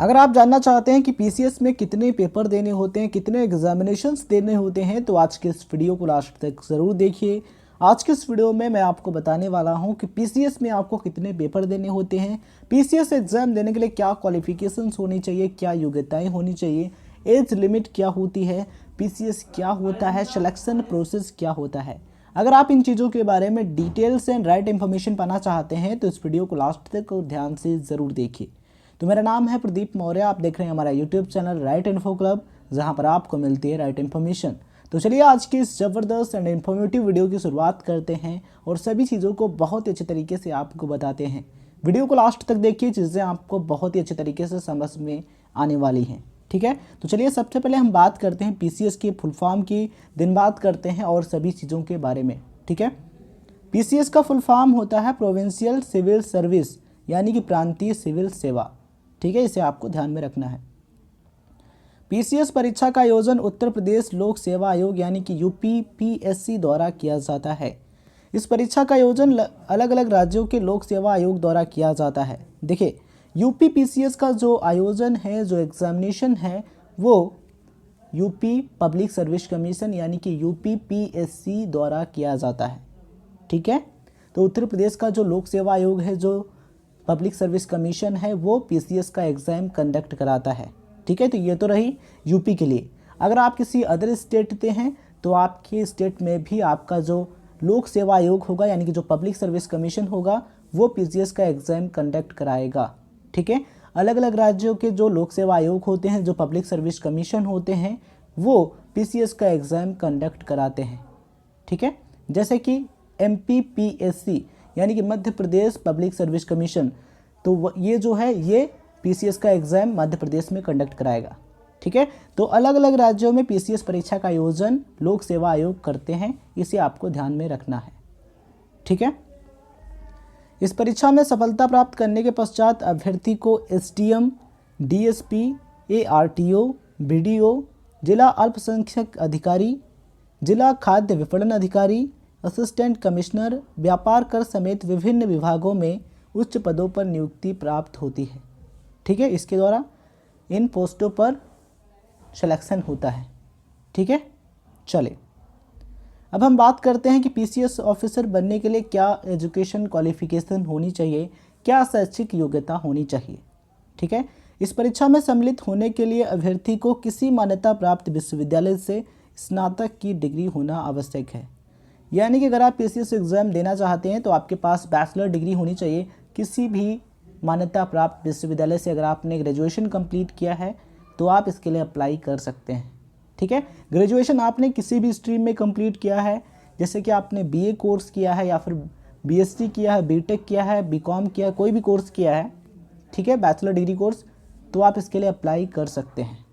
अगर आप जानना चाहते हैं कि पीसीएस में कितने पेपर देने होते हैं, कितने एग्जामिनेशंस देने होते हैं, तो आज के इस वीडियो को लास्ट तक ज़रूर देखिए। आज के इस वीडियो में मैं आपको बताने वाला हूं कि पीसीएस में आपको कितने पेपर देने होते हैं, पीसीएस एग्ज़ाम देने के लिए क्या क्वालिफिकेशंस होनी चाहिए, क्या योग्यताएं होनी चाहिए, एज लिमिट क्या होती है, पीसीएस क्या होता है, सिलेक्शन प्रोसेस क्या होता है। अगर आप इन चीज़ों के बारे में डिटेल्स एंड राइट इन्फॉर्मेशन पाना चाहते हैं तो इस वीडियो को लास्ट तक और ध्यान से ज़रूर देखिए। तो मेरा नाम है प्रदीप मौर्य, आप देख रहे हैं हमारा YouTube channel right info club, जहां पर आपको मिलती है राइट इन्फॉर्मेशन। तो चलिए आज की इस ज़बरदस्त एंड इन्फॉर्मेटिव वीडियो की शुरुआत करते हैं और सभी चीज़ों को बहुत ही अच्छे तरीके से आपको बताते हैं। वीडियो को लास्ट तक देखिए, चीज़ें आपको बहुत ही अच्छे तरीके से समझ में आने वाली हैं। ठीक है, तो चलिए सबसे पहले हम बात करते हैं पीसीएस की फुल फॉर्म की, दिन बात करते हैं और सभी चीज़ों के बारे में। ठीक है, पीसीएस का फुल फॉर्म होता है प्रोविंशियल सिविल सर्विस, यानी कि प्रांतीय सिविल सेवा। ठीक है, इसे आपको ध्यान में रखना है। पीसीएस परीक्षा का आयोजन उत्तर प्रदेश लोक सेवा आयोग यानी कि यूपीपीएससी द्वारा किया जाता है। इस परीक्षा का आयोजन अलग अलग राज्यों के लोक सेवा आयोग द्वारा किया जाता है। देखिए, यूपीपीसीएस का जो आयोजन है, जो एग्जामिनेशन है, वो यूपी पब्लिक सर्विस कमीशन यानी कि यूपीपीएससी द्वारा किया जाता है। ठीक है, तो उत्तर प्रदेश का जो लोक सेवा आयोग है, जो पब्लिक सर्विस कमीशन है, वो पीसीएस का एग्ज़ाम कंडक्ट कराता है। ठीक है, तो ये तो रही यूपी के लिए। अगर आप किसी अदर स्टेट से हैं तो आपके स्टेट में भी आपका जो लोक सेवा आयोग होगा यानी कि जो पब्लिक सर्विस कमीशन होगा, वो पीसीएस का एग्ज़ाम कंडक्ट कराएगा। ठीक है, अलग अलग राज्यों के जो लोक सेवा आयोग होते हैं, जो पब्लिक सर्विस कमीशन होते हैं, वो पीसीएस का एग्ज़ाम कंडक्ट कराते हैं। ठीक है, जैसे कि एमपीपीएससी यानी कि Madhya Pradesh public service commission, तो ये जो है ये पीसीएस का एग्ज़ाम मध्य प्रदेश में कंडक्ट कराएगा। ठीक है, तो अलग अलग राज्यों में पीसीएस परीक्षा का आयोजन लोक सेवा आयोग करते हैं, इसे आपको ध्यान में रखना है। ठीक है, इस परीक्षा में सफलता प्राप्त करने के पश्चात अभ्यर्थी को एसडीएम, डीएसपी, एआरटीओ, बीडीओ, जिला अल्पसंख्यक अधिकारी, जिला खाद्य विपणन अधिकारी, असिस्टेंट कमिश्नर, व्यापार कर समेत विभिन्न विभागों में उच्च पदों पर नियुक्ति प्राप्त होती है। ठीक है, इसके द्वारा इन पोस्टों पर सिलेक्शन होता है। ठीक है, चले अब हम बात करते हैं कि पीसीएस ऑफिसर बनने के लिए क्या एजुकेशन क्वालिफिकेशन होनी चाहिए, क्या शैक्षिक योग्यता होनी चाहिए। ठीक है, इस परीक्षा में सम्मिलित होने के लिए अभ्यर्थी को किसी मान्यता प्राप्त विश्वविद्यालय से स्नातक की डिग्री होना आवश्यक है। यानी कि अगर आप पीसीएस एग्ज़ाम देना चाहते हैं तो आपके पास बैचलर डिग्री होनी चाहिए किसी भी मान्यता प्राप्त विश्वविद्यालय से। अगर आपने ग्रेजुएशन कंप्लीट किया है तो आप इसके लिए अप्लाई कर सकते हैं। ठीक है, ग्रेजुएशन आपने किसी भी स्ट्रीम में कंप्लीट किया है, जैसे कि आपने बीए कोर्स किया है या फिर बीएससी किया है, बीटेक किया है, बीकॉम किया है, कोई भी कोर्स किया है, ठीक है, बैचलर डिग्री कोर्स, तो आप इसके लिए अप्लाई कर सकते हैं।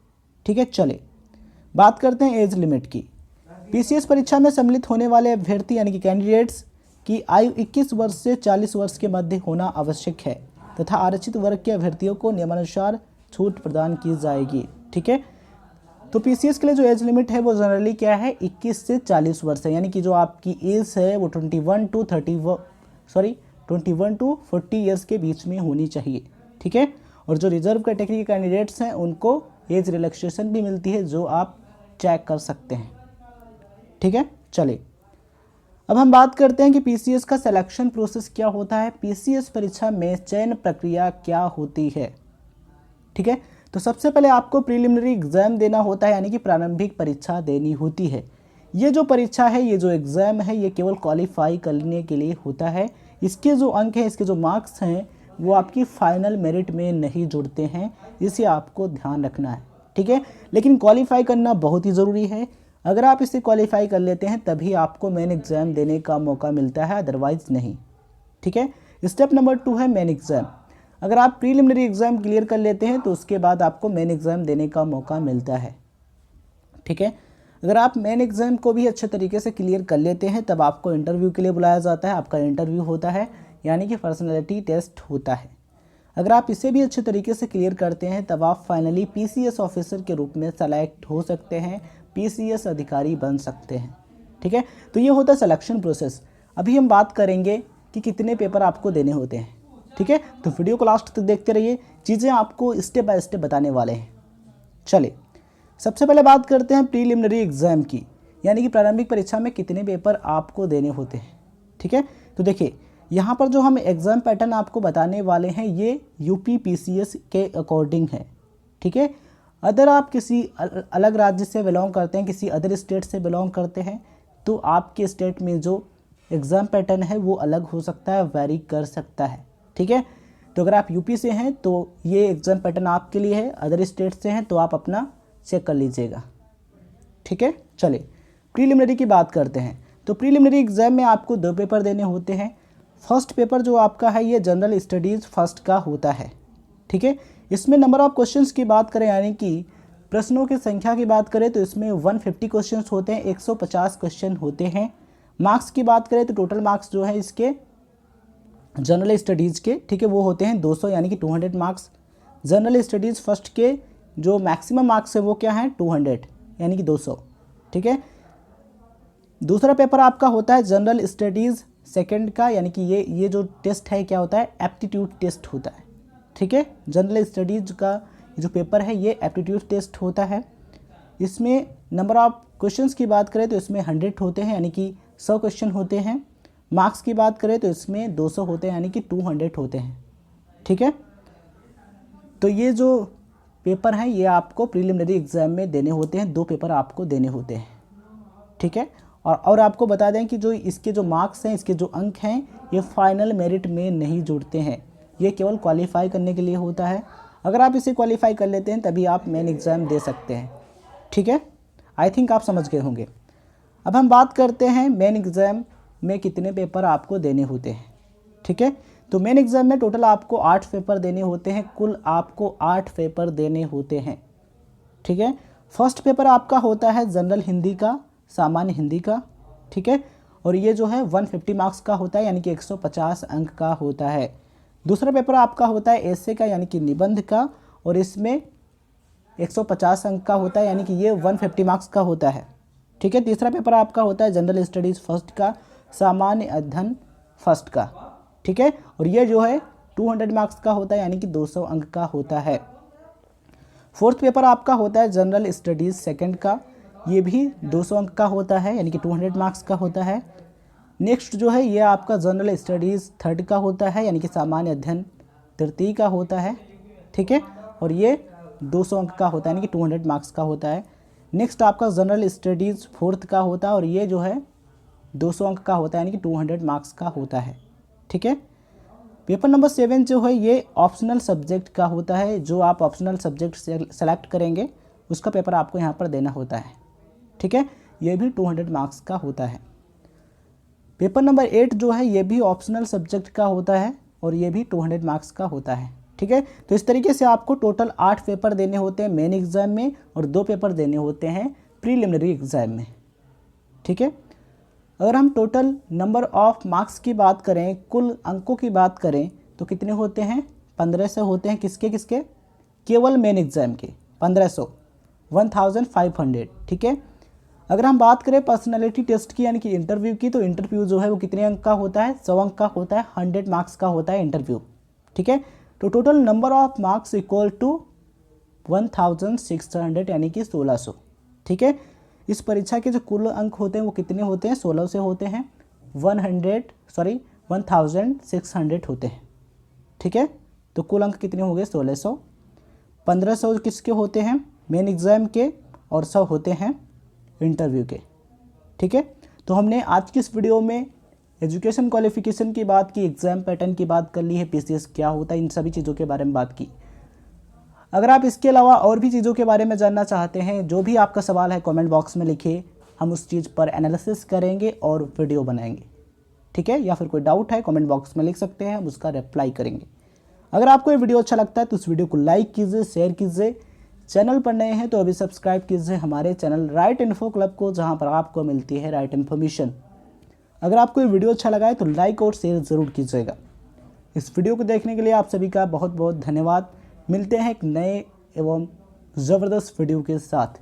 ठीक है, चले बात करते हैं एज लिमिट की। पीसीएस परीक्षा में सम्मिलित होने वाले अभ्यर्थी यानी कि कैंडिडेट्स की आयु 21 वर्ष से 40 वर्ष के मध्य होना आवश्यक है तथा आरक्षित वर्ग के अभ्यर्थियों को नियमानुसार छूट प्रदान की जाएगी। ठीक है, तो पीसीएस के लिए जो एज लिमिट है वो जनरली क्या है, 21 से 40 वर्ष है, यानी कि जो आपकी एज है वो 21 टू 40 ईयर्स के बीच में होनी चाहिए। ठीक है, और जो रिजर्व कैटेगरी के कैंडिडेट्स हैं उनको एज रिलैक्सेशन भी मिलती है, जो आप चेक कर सकते हैं। ठीक है, चले अब हम बात करते हैं कि पीसीएस का सिलेक्शन प्रोसेस क्या होता है, पीसीएस परीक्षा में चयन प्रक्रिया क्या होती है। ठीक है, तो सबसे पहले आपको प्रीलिमिनरी एग्जाम देना होता है, यानी कि प्रारंभिक परीक्षा देनी होती है। ये जो परीक्षा है, ये जो एग्ज़ाम है, ये केवल क्वालिफाई करने के लिए होता है। इसके जो अंक हैं, इसके जो मार्क्स हैं, वो आपकी फाइनल मेरिट में नहीं जुड़ते हैं, इसे आपको ध्यान रखना है। ठीक है, लेकिन क्वालिफाई करना बहुत ही ज़रूरी है। अगर आप इसे क्वालिफाई कर लेते हैं तभी आपको मेन एग्ज़ाम देने का मौका मिलता है, अदरवाइज़ नहीं। ठीक है, स्टेप नंबर 2 है मेन एग्ज़ाम। अगर आप प्रीलिमिनरी एग्ज़ाम क्लियर कर लेते हैं तो उसके बाद आपको मेन एग्ज़ाम देने का मौका मिलता है। ठीक है, अगर आप मेन एग्ज़ाम को भी अच्छे तरीके से क्लियर कर लेते हैं तब आपको इंटरव्यू के लिए बुलाया जाता है। आपका इंटरव्यू होता है, यानी कि पर्सनैलिटी टेस्ट होता है। अगर आप इसे भी अच्छे तरीके से क्लियर करते हैं तब आप फाइनली पीसीएस ऑफिसर के रूप में सेलेक्ट हो सकते हैं, पीसीएस अधिकारी बन सकते हैं। ठीक है, तो ये होता है सिलेक्शन प्रोसेस। अभी हम बात करेंगे कि कितने पेपर आपको देने होते हैं। ठीक है। तो वीडियो को लास्ट तक देखते रहिए, चीज़ें आपको स्टेप बाय स्टेप बताने वाले हैं। चलिए सबसे पहले बात करते हैं प्रीलिमिनरी एग्ज़ाम की, यानी कि प्रारंभिक परीक्षा में कितने पेपर आपको देने होते हैं। ठीक है, तो देखिए यहाँ पर जो हम एग्ज़ाम पैटर्न आपको बताने वाले हैं ये यूपी पीसीएस के अकॉर्डिंग है। ठीक है, अगर आप किसी अलग राज्य से बिलोंग करते हैं, किसी अदर स्टेट से बिलोंग करते हैं, तो आपके स्टेट में जो एग्ज़ाम पैटर्न है वो अलग हो सकता है, वेरी कर सकता है। ठीक है, तो अगर आप यूपी से हैं तो ये एग्ज़ाम पैटर्न आपके लिए है, अदर स्टेट से हैं तो आप अपना चेक कर लीजिएगा। ठीक है, चलिए प्रीलिमिनरी की बात करते हैं। तो प्रीलिमिनरी एग्ज़ाम में आपको 2 पेपर देने होते हैं। फर्स्ट पेपर जो आपका है ये जनरल स्टडीज़ फर्स्ट का होता है। ठीक है, इसमें नंबर ऑफ क्वेश्चंस की बात करें, यानी कि प्रश्नों की संख्या की बात करें तो इसमें 150 क्वेश्चंस होते हैं, 150 क्वेश्चन होते हैं। मार्क्स की बात करें तो टोटल मार्क्स जो है इसके जनरल स्टडीज़ के, ठीक है, वो होते हैं 200 यानी कि 200 मार्क्स। जनरल स्टडीज़ फर्स्ट के जो मैक्सिमम मार्क्स है वो क्या है 200 यानी कि 200। ठीक है, दूसरा पेपर आपका होता है जनरल स्टडीज़ सेकंड का, यानी कि ये जो टेस्ट है क्या होता है एप्टीट्यूड टेस्ट होता है। ठीक है, जनरल स्टडीज़ का जो पेपर है ये एप्टीट्यूड टेस्ट होता है। इसमें नंबर ऑफ क्वेश्चंस की बात करें तो इसमें 100 होते हैं, यानी कि 100 क्वेश्चन होते हैं। मार्क्स की बात करें तो इसमें 200 होते हैं, यानी कि 200 होते हैं। ठीक है, तो ये जो पेपर हैं ये आपको प्रीलिमिनरी एग्ज़ाम में देने होते हैं, 2 पेपर आपको देने होते हैं। ठीक है, और आपको बता दें कि जो इसके जो मार्क्स हैं, इसके जो अंक हैं, ये फाइनल मेरिट में नहीं जुड़ते हैं, ये केवल क्वालिफाई करने के लिए होता है। अगर आप इसे क्वालिफाई कर लेते हैं तभी आप मेन एग्ज़ाम दे सकते हैं। ठीक है, आई थिंक आप समझ गए होंगे। अब हम बात करते हैं मेन एग्ज़ाम में कितने पेपर आपको देने होते हैं। ठीक है, तो मेन एग्ज़ाम में टोटल आपको 8 पेपर देने होते हैं, कुल आपको 8 पेपर देने होते हैं। ठीक है, फर्स्ट पेपर आपका होता है जनरल हिंदी का, सामान्य हिंदी का। ठीक है, और ये जो है 150 मार्क्स का होता है, यानी कि 150 अंक का होता है। दूसरा पेपर आपका होता है एसे का, यानी कि निबंध का, और इसमें 150 अंक का होता है, यानी कि ये 150 मार्क्स का होता है। ठीक है, तीसरा पेपर आपका होता है जनरल स्टडीज़ फर्स्ट का, सामान्य अध्ययन फर्स्ट का। ठीक है, और ये जो है 200 मार्क्स का होता है, यानी कि 200 अंक का होता है। फोर्थ पेपर आपका होता है जनरल स्टडीज़ सेकंड का, ये भी 200 अंक का होता है, यानी कि 200 मार्क्स का होता है। नेक्स्ट जो है ये आपका जनरल स्टडीज़ थर्ड का होता है, यानी कि सामान्य अध्ययन तृतीय का होता है। ठीक है, और ये 200 अंक का होता है, यानी कि 200 मार्क्स का होता है। नेक्स्ट आपका जनरल स्टडीज़ फोर्थ का होता है, और ये जो है 200 अंक का होता है, यानी कि 200 मार्क्स का होता है। ठीक है, पेपर नंबर 7 जो है ये ऑप्शनल सब्जेक्ट का होता है, जो आप ऑप्शनल सब्जेक्ट सेलेक्ट करेंगे उसका पेपर आपको यहाँ पर देना होता है। ठीक है, ये भी 200 मार्क्स का होता है। पेपर नंबर 8 जो है ये भी ऑप्शनल सब्जेक्ट का होता है, और ये भी 200 मार्क्स का होता है। ठीक है, तो इस तरीके से आपको टोटल 8 पेपर देने होते हैं मेन एग्ज़ाम में, और 2 पेपर देने होते हैं प्रीलिमिनरी एग्ज़ाम में। ठीक है, अगर हम टोटल नंबर ऑफ मार्क्स की बात करें, कुल अंकों की बात करें, तो कितने होते हैं 1500 होते हैं। किसके किसके, केवल मेन एग्ज़ाम के 1500, 1500। ठीक है, अगर हम बात करें पर्सनालिटी टेस्ट की, यानी कि इंटरव्यू की, तो इंटरव्यू जो है वो कितने अंक का होता है 100 अंक का होता है, 100 मार्क्स का होता है इंटरव्यू। ठीक है, तो total number of marks equal to 1600, यानी कि 1600। ठीक है, इस परीक्षा के जो कुल अंक होते हैं वो कितने होते हैं 16 से होते हैं, 1600 होते हैं। ठीक है, तो कुल अंक कितने हो गए 1600। 1500 किसके होते हैं मेन एग्ज़ाम के, और 100 होते हैं इंटरव्यू के। ठीक है, तो हमने आज की इस वीडियो में एजुकेशन क्वालिफिकेशन की बात की, एग्ज़ाम पैटर्न की बात कर ली है, पीसीएस क्या होता है, इन सभी चीज़ों के बारे में बात की। अगर आप इसके अलावा और भी चीज़ों के बारे में जानना चाहते हैं, जो भी आपका सवाल है कमेंट बॉक्स में लिखिए, हम उस चीज़ पर एनालिसिस करेंगे और वीडियो बनाएंगे। ठीक है, या फिर कोई डाउट है कमेंट बॉक्स में लिख सकते हैं, हम उसका रिप्लाई करेंगे। अगर आपको ये वीडियो अच्छा लगता है तो इस वीडियो को लाइक कीजिए, शेयर कीजिए। चैनल पर नए हैं तो अभी सब्सक्राइब कीजिए हमारे चैनल राइट इन्फो क्लब को, जहां पर आपको मिलती है राइट इन्फॉर्मेशन। अगर आपको ये वीडियो अच्छा लगा है तो लाइक और शेयर ज़रूर कीजिएगा। इस वीडियो को देखने के लिए आप सभी का बहुत बहुत धन्यवाद। मिलते हैं एक नए एवं ज़बरदस्त वीडियो के साथ।